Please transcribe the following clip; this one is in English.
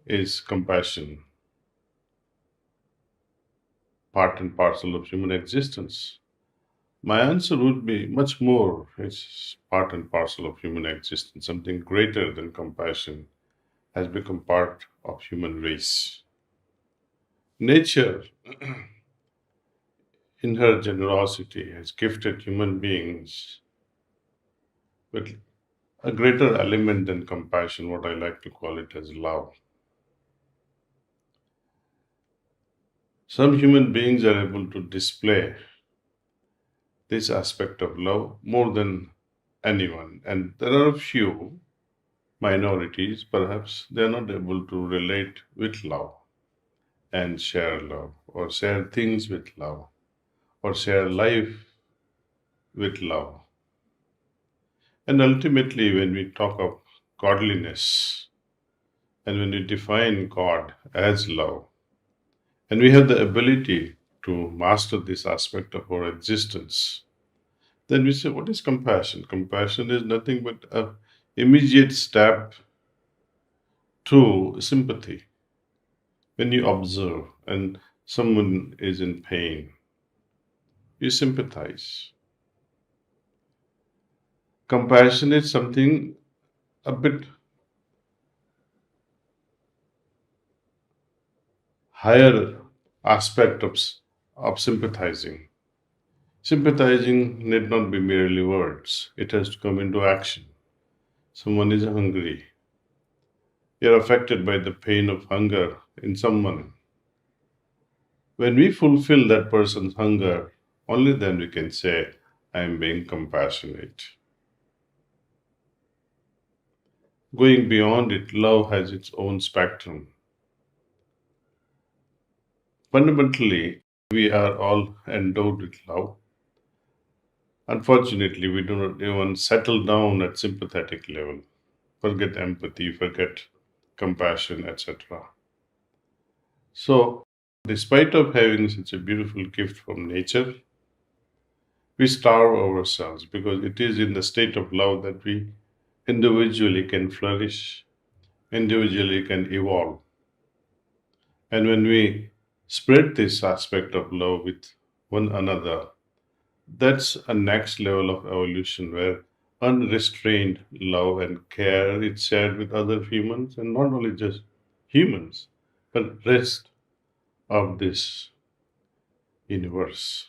Is compassion part and parcel of human existence? My answer would be much more. It's part and parcel of human existence. Something greater than compassion has become part of human race. Nature, in her generosity, has gifted human beings with a greater element than compassion, what I like to call it as love. Some human beings are able to display this aspect of love more than anyone, and there are a few minorities, perhaps, they are not able to relate with love and share love, or share things with love, or share life with love. And ultimately, when we talk of godliness, and when we define God as love, and we have the ability to master this aspect of our existence, then we say, what is compassion? Compassion is nothing but a immediate step to sympathy. When you observe and someone is in pain, you sympathize. Compassion is something a bit higher aspect of sympathizing. Sympathizing need not be merely words, it has to come into action. Someone is hungry. You're affected by the pain of hunger in someone. When we fulfill that person's hunger, only then we can say, I am being compassionate. Going beyond it, love has its own spectrum. Fundamentally, we are all endowed with love. Unfortunately, we do not even settle down at sympathetic level. Forget empathy, forget compassion, etc. So, despite of having such a beautiful gift from nature, we starve ourselves because it is in the state of love that we individually can flourish, individually can evolve. And when we spread this aspect of love with one another, that's a next level of evolution where unrestrained love and care is shared with other humans, and not only just humans, but rest of this universe.